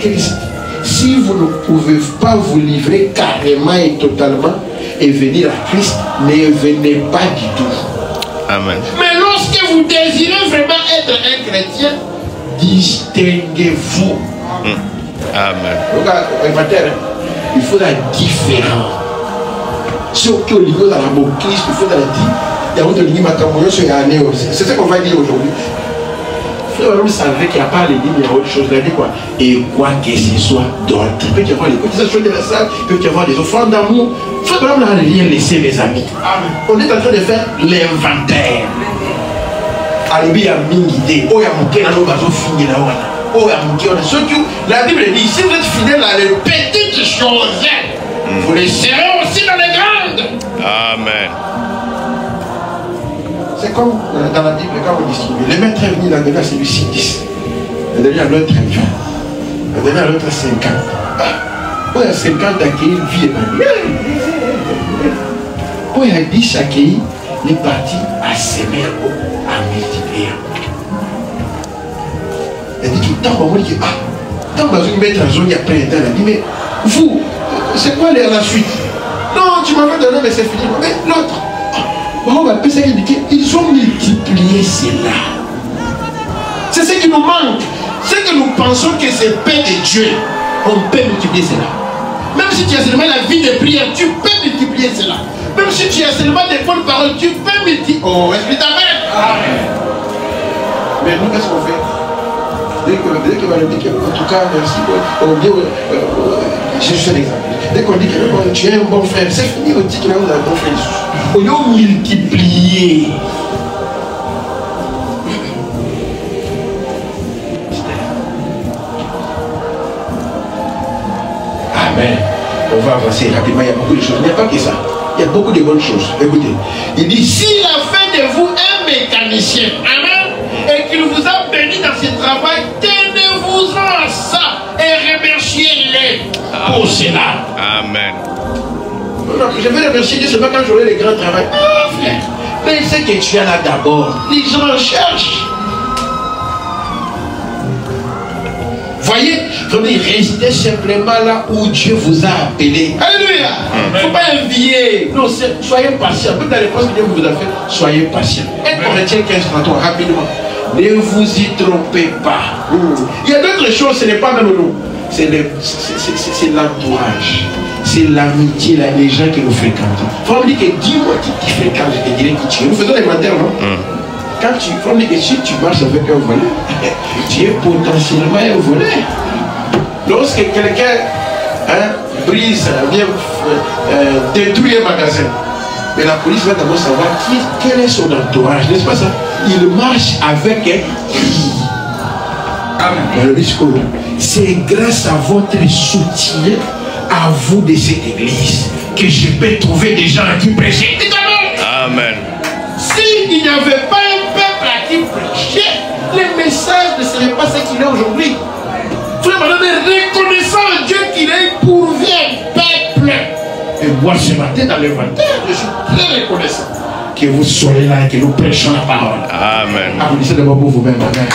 Christ. Si vous ne pouvez pas vous livrer carrément et totalement et venir à Christ, ne venez pas du tout. Amen. Mais lorsque vous désirez vraiment être un chrétien, distinguez-vous. Amen. Regarde, il faut la différence. Ceux qui ont livré dans la mot Christ, il faut la dire. C'est ce qu'on va dire aujourd'hui. Vous savez qu'il n'y a pas les lignes, il y a autre chose. Il a dit quoi? Et quoi que ce soit d'autre. Il peut y avoir les cotisations de la salle, il peut y avoir des offrandes d'amour. Il faut vraiment rien laisser, mes amis. On est en train de faire l'inventaire. Alors, il y a Mingide, oh, il y a Mouké, la Bible dit, si vous êtes fidèle à les petites choses, vous les serez aussi dans les grandes. Amen. C'est comme dans la Bible, quand on distribue. Le maître est venu, il a donné à celui-ci 10. Il a donné à l'autre 20. Il a donné à l'autre 50. Quand il y a 50 accueillis, vie épanouie. Quand il y a 10 accueillis, il est parti à s'aimer, à multiplier. Il dit tout le temps, on dit, tant que je mettre en zone, il y a plein de temps. Il a dit, mais vous, c'est quoi la suite? Non, tu m'avais donné, mais c'est fini. Mais l'autre, ils ont multiplié cela. C'est ce qui nous manque. C'est que nous pensons que c'est paix de Dieu. On peut multiplier cela. Même si tu as seulement la vie de prière, tu peux multiplier cela. Même si tu as seulement des bonnes paroles, tu peux multiplier. Oh, est-ce que tu Amen. Mais nous, qu'est-ce qu'on fait? Dès que va le dire, en tout cas, merci. Je suis un exemple. Dès qu'on dit que tu es un bon frère, c'est fini, on dit que nous avons un bon frère. On doit multiplier. Amen. On va avancer rapidement. Il y a beaucoup de choses. Il n'y a pas que ça. Il y a beaucoup de bonnes choses. Écoutez. Il dit, s'il a fait de vous un mécanicien, amen, et qu'il vous a béni dans ce travail, tenez-vous-en à ça et remerciez-les pour cela. Amen. Non, je vais remercier Dieu seulement quand j'aurai les grands travaux. Ah, frère. Mais c'est que tu es là d'abord. Les gens cherchent. Voyez, restez simplement là où Dieu vous a appelé. Alléluia. Il ne faut pas envier. Non, soyez patient. Même dans les choses que Dieu vous a fait, soyez patient. 1 Corinthiens 15:33, rapidement. Ne vous y trompez pas. Il y a d'autres choses, ce n'est pas même nous. C'est l'entourage. C'est l'amitié, les gens que nous fréquentons. Il faut me dire que dis-moi qui fréquente, je te dirai qui tu es. Nous faisons l'inventaire, non? Quand tu faut me dire que si tu marches avec un voleur, tu es potentiellement un voleur. Lorsque quelqu'un brise, vient détruire un magasin, mais la police va d'abord savoir quel est son entourage, n'est-ce pas ça? Il marche avec qui? Amen. C'est grâce à votre soutien, à vous de cette église, que je peux trouver des gens à qui prêcher. Amen. S'il n'y avait pas un peuple à qui prêcher, le message ne serait pas ce qu'il est aujourd'hui. Frère, reconnaissant Dieu qu'il est pourvu un peuple. Et moi, ce matin, dans l'inventaire, je suis très reconnaissant que vous soyez là et que nous prêchons la parole. Amen. Applaudissez d'abord pour vous-même. Amen.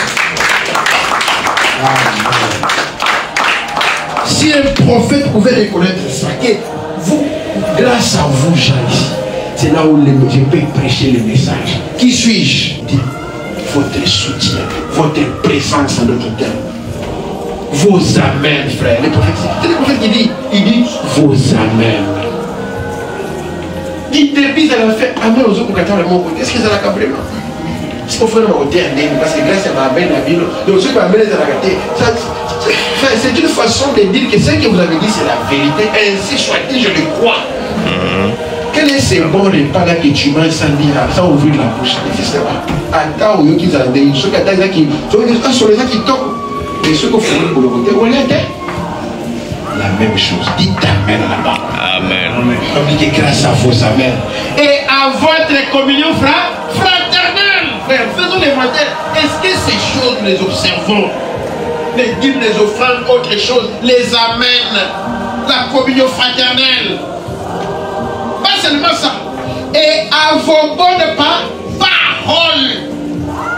Si un prophète pouvait reconnaître ça, que vous, grâce à vous, gens ici, c'est là où je peux prêcher le message. Qui suis-je? Votre soutien, votre présence à notre terre. Vos amens, frère. C'est le prophète qui dit, il dit vos amens. Il débise à la fin, amen aux autres pour le mot. Est-ce que ça l'a capté? C'est pour faire un hôtel, parce que grâce à ma belle la ville, donc ceux qui m'amènent à la gâter, c'est une façon de dire que ce que vous avez dit, c'est la vérité. Ainsi soit-il, je le crois. Quel est ce bon repas là que tu manges sans dire, sans ouvrir la bouche? N'existe pas. Attends, où ils ont des ceux qui sont les gens qui toquent. Et ceux qui font pour le côté, on les aide. La même chose. Dites amen là-bas. Amen. Comme dit que grâce à vos amens. Et à votre communion fraternelle. Frère, faisons l'inventaire. Est-ce que ces choses, nous les observons? Les dîmes, les offrandes, autre chose, les amens, la communion fraternelle. Pas seulement ça. Et à vos bonnes paroles.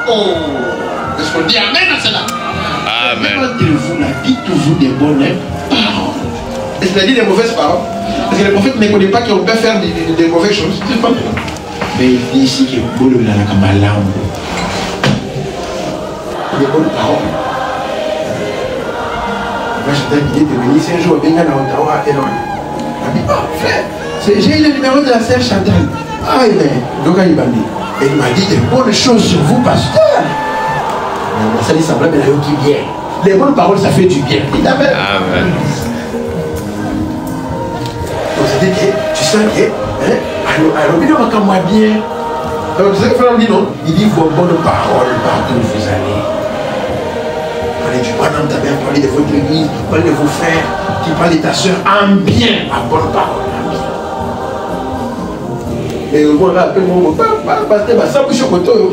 Oh, est-ce qu'on dit amen à cela? Amen. Entre vous là, dites-vous des bonnes paroles. Est-ce qu'il a dit des mauvaises paroles? Parce que les prophètes ne connaissent pas qu'on peut faire des mauvaises choses. Mais il dit ici que vous le la kamalambo. Des bonnes paroles. Moi j'étais l'idée de venir un jour à Benga à Ottawa et non. Il dit, oh frère, j'ai eu le numéro de la sœur Chantal. Ah il est. Donc il m'a dit. Et il m'a dit des bonnes choses sur vous, pasteur. Ça lui semblait bien qui vient. Les bonnes paroles, ça fait du bien. Il t'appelle. Amen. Donc c'est-à-dire que tu sens que, alors, il va moi bien. Donc tu sais que frère dit non. Il dit vos bonnes paroles partout où vous allez. Parlez du bonhomme, ta mère, parlez de votre église, parlez de vos frères, qui parlent de ta soeur en bien, à bonne parole, en bien. Et bon, là, appelle-moi, pasteur, ça bouche au coteau.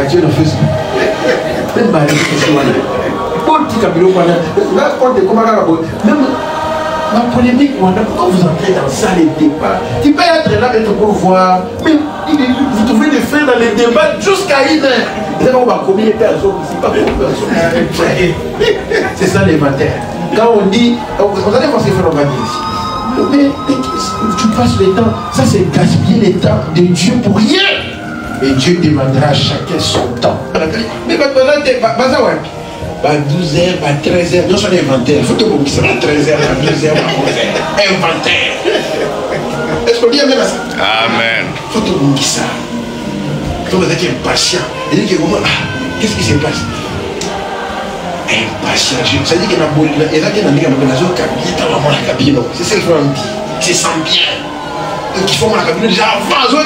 Dieu n'a fait ça. Même ma polémique, pourquoi vous entrez dans ça, les débats? Tu peux être là pour voir, mais vous trouvez des faits dans les débats jusqu'à une heure. Vous savez, on va combien de personnes ici, pas beaucoup de personnes. C'est ça l'inventaire. Quand on dit, vous allez voir ce qu'on va dire ici. Mais tu passes le temps, ça c'est gaspiller le temps de Dieu pour rien. Et Dieu demandera à chacun son temps. Mais maintenant, à 12h, à 13h, nous sommes inventaires. Il faut que vous puissiez à 13h, à 12h, à 11h. Inventaire. Est-ce qu'on dit même à ça? Amen. Il faut que vous puissiez ça. Quand vous êtes impatient, et dites que vous, qu'est-ce qui se passe? Impatient. Ça dit qu'il y a un cabine. C'est ça qu'il faut dire. C'est sans bien. Donc il faut mon cabine déjà avant, je bien.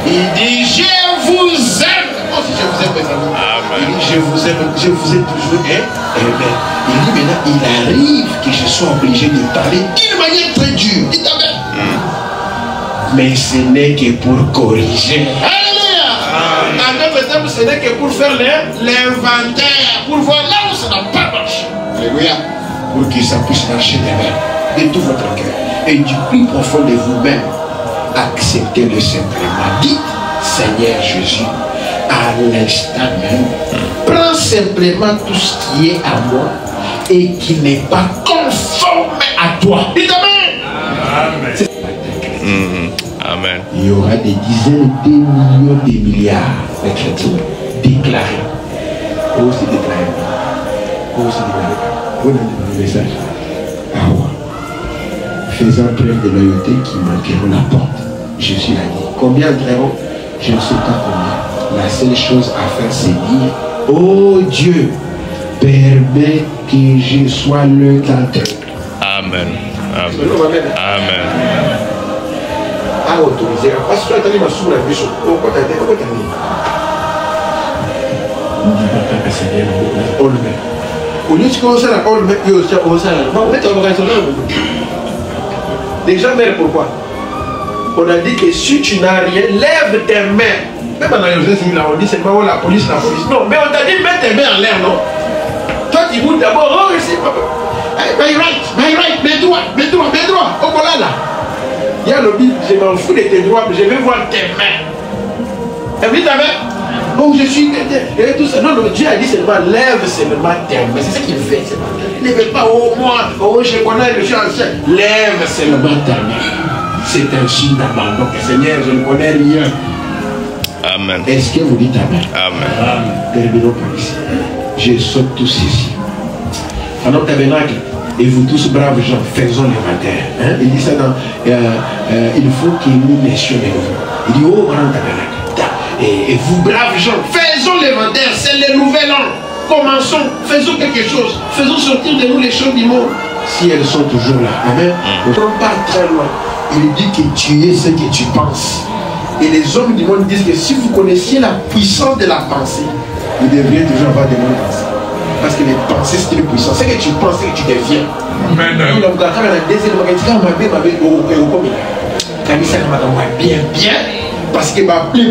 Il dit, je vous aime. Oh, si je vous aime, mes amis. Amen. Il dit, je vous aime toujours. Il dit maintenant, il arrive que je sois obligé de parler d'une manière très dure. Dites Amen. Mais ce n'est que pour corriger. Alléluia. Amen, ce n'est que pour faire l'inventaire. Pour voir là où ça n'a pas marché. Alléluia. Pour que ça puisse marcher de tout votre cœur. Et du plus profond de vous-même, acceptez-le simplement. Dites, Seigneur Jésus, à l'instant même, prends simplement tout ce qui est à moi et qui n'est pas conforme à toi. Dites Amen. Amen. Il y aura des dizaines de millions de milliards de chrétiens déclarés. Vous aussi déclaré. Vous aussi déclaré. Vous avez le message. Ah ouais. Faisant preuve de loyauté qui manqueront la porte. Jésus l'a dit. Combien entreront? Je ne sais pas combien. La seule chose à faire, c'est dire, oh Dieu, permets que je sois le d'entre eux. Amen. Amen. Amen. À autoriser. Parce que tu as dit, ma soeur, la vie, pourquoi tu as dit, pourquoi tu as dit? On dit, papa, que c'est bien, on le met. Au lieu de commencer à la mettre, il y a aussi à commencer à la. Non, on met en raisonnant. Déjà, mère, pourquoi? On a dit que si tu n'as rien, lève tes mains. Même dans les civils, on dit c'est pas la police, la police. Non, mais on t'a dit mets tes mains en l'air, non? Toi, tu bouges d'abord, oh, c'est pas. My right, mes droits. Oh, voilà là. Il y a le but, je m'en fous de tes droits, mais je vais voir tes mains. Et puis ta main? Oh, je suis. Et tout ça. Non, Dieu a dit seulement lève seulement tes mains. C'est ce qu'il fait. Il ne veut pas, oh, moi, oh, je connais, je suis ancien. Lève seulement ta main. C'est un signe d'abandon. Seigneur, je ne connais rien. Amen. Est-ce que vous dites Amen? Amen. Terminons par ici. Je saute tous ici. En notre tabernacle, et vous tous braves gens, faisons l'inventaire. Hein? Il dit ça dans. Il faut que nous naissions de nouveau. Il dit, oh, grand tabernacle. Et vous braves gens, faisons l'inventaire. C'est le nouvel an. Commençons, faisons quelque chose. Faisons sortir de nous les choses du monde. Si elles sont toujours là. Amen. Ne prends pas très loin. Il dit que tu es ce que tu penses. Et les hommes du monde disent que si vous connaissiez la puissance de la pensée, vous devriez toujours avoir des bonnes pensées. Parce que les pensées, c'est une puissance. C'est que tu penses, c'est que tu deviens. Bien. Parce que les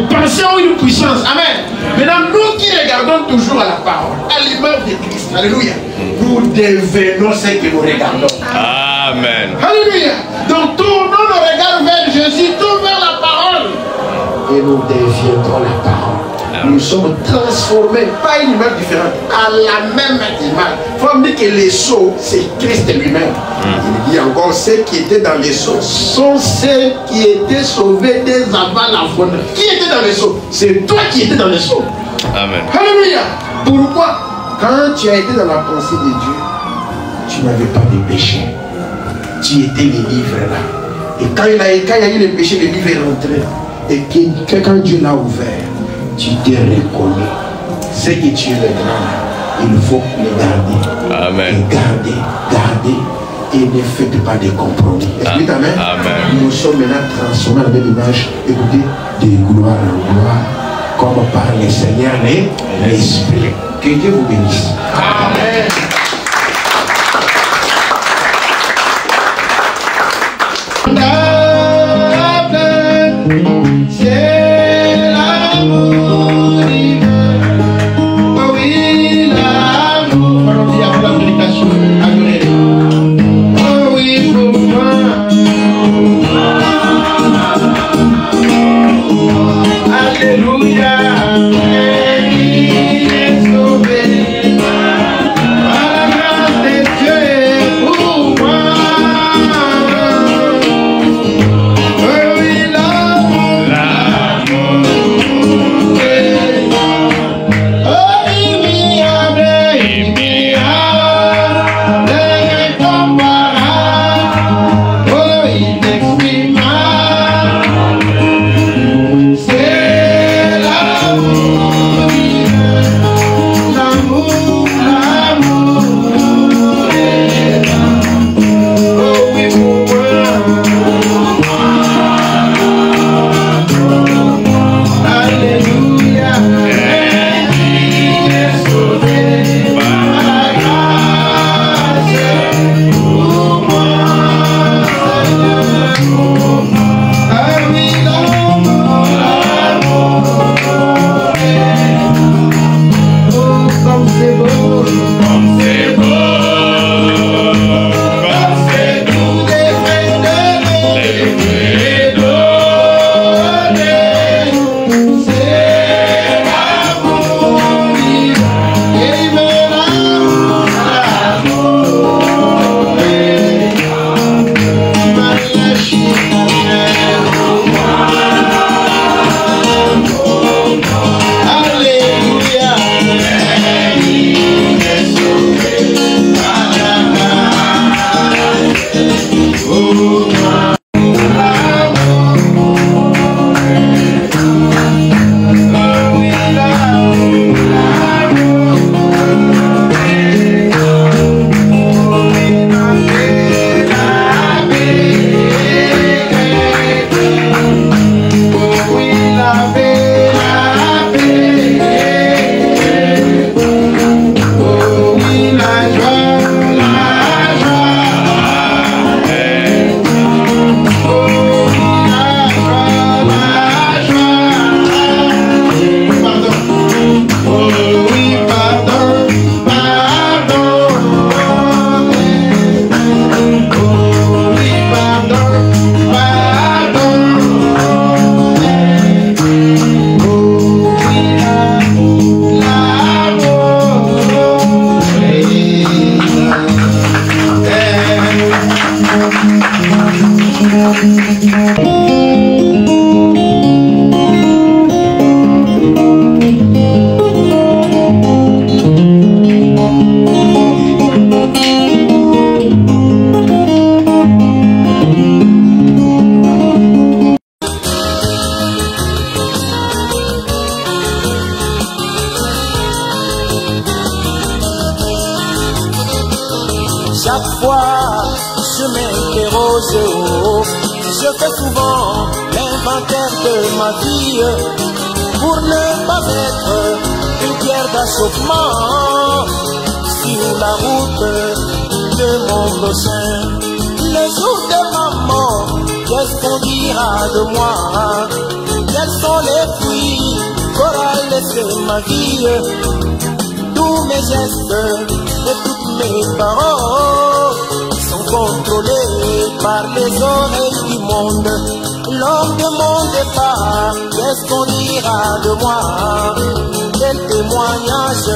pensées ont une puissance. Amen. Maintenant, nous qui regardons toujours à la parole, à l'image de Christ, alléluia, nous devenons ce que nous regardons. Amen. Alléluia. Donc tournons nos regards vers Jésus, tout vers la parole. Et nous deviendrons la parole. Nous sommes transformés, pas une image différente, à la même image. Il faut me dire que les sceaux, c'est Christ lui-même. Il dit encore, ceux qui étaient dans les sceaux sont ceux qui étaient sauvés dès avant la fondation. Qui était dans les sceaux? C'est toi qui étais dans les sceaux. Amen. Alléluia. Pourquoi? Quand tu as été dans la pensée de Dieu, tu n'avais pas de péché. Tu étais le livre là. Et quand il y a eu le péché, le livre est rentré. Et que quand Dieu l'a ouvert, tu t'es reconnu. Ce que tu es maintenant, il faut le garder. Amen. Et garder. Et ne faites pas de compromis. Écoutez, amen. Nous sommes maintenant transformés dans la même image. Écoutez, de gloire en gloire, comme par le Seigneur l'Esprit. Que Dieu vous bénisse. Amen. C'est l'amour divin. Oh oui, l'amour. Parlons d'y avoir la prédication. Adorez. Oh oui, pour moi. Alléluia. Il est sauvé par la grâce de Dieu pour moi. Chaque fois je m'interroge, je fais souvent l'inventaire de ma vie pour ne pas être une pierre d'achoppement sur la route de mon prochain. Le jour de ma mort, qu'est-ce qu'on dira de moi? Quels sont les fruits qu'aura laissé ma vie? Tous mes gestes et toutes mes paroles sont contrôlés par les oreilles du monde. monde. Lors de mon départ, qu'est-ce qu'on dira de moi? Quel témoignage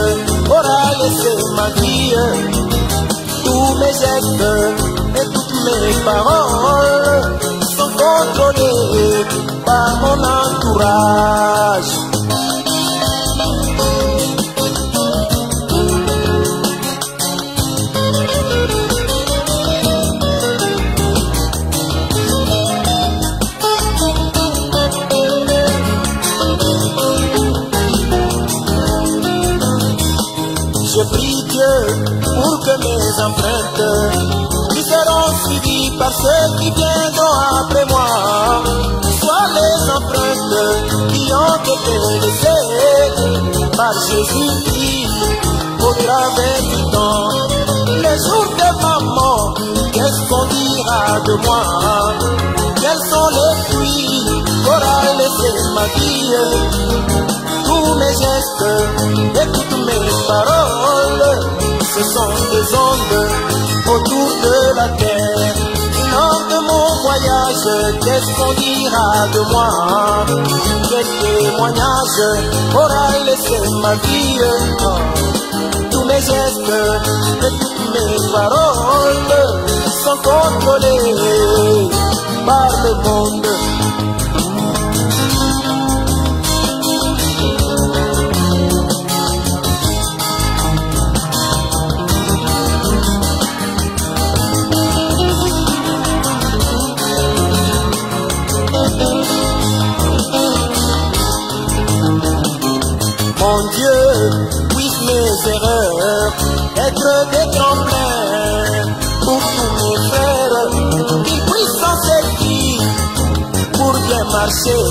aura laissé ma vie? Tous mes gestes et toutes mes paroles sont contrôlés par mon entourage. Je prie Dieu pour que mes empreintes qui seront suivies par ceux qui viendront après moi soient les empreintes qui ont été laissées par Jésus-Christ au travers du temps. Les jours de ma mort, qu'est-ce qu'on dira de moi? Quels sont les fruits qu'aura laissé ma vie? Tous mes gestes et toutes mes paroles, ce sont des ondes autour de la terre. Lors de mon voyage, qu'est-ce qu'on dira de moi? Quel témoignage aura laissé ma vie? Tous mes gestes et toutes mes paroles sont contrôlés par le monde. Mon Dieu, puisse mes erreurs être des tremplins pour tous mes frères, qu'ils puissent s'en servir pour bien marcher.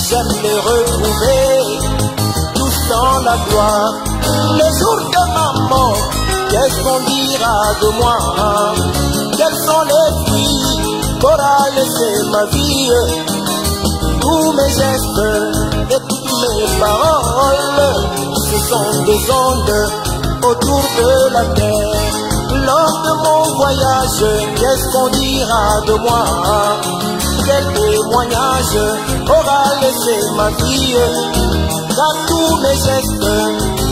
J'aime les retrouver tous dans la gloire. Le jour de ma mort, qu'est-ce qu'on dira de moi? Quels sont les fruits qu'aura laissé ma vie? Tous mes gestes et toutes mes paroles, ce sont des ondes autour de la terre. Lors de mon voyage, qu'est-ce qu'on dira de moi? Quel témoignage aura laissé ma vie? Car tous mes gestes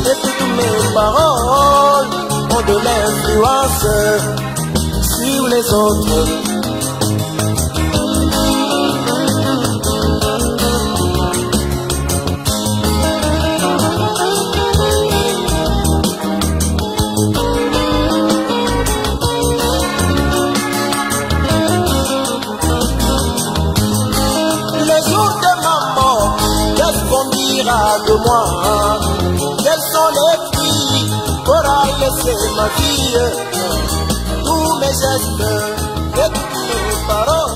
et toutes mes paroles ont de l'influence sur les autres. De moi, quels sont les fruits qu'aura laissé ma vie? Tous mes gestes et toutes mes paroles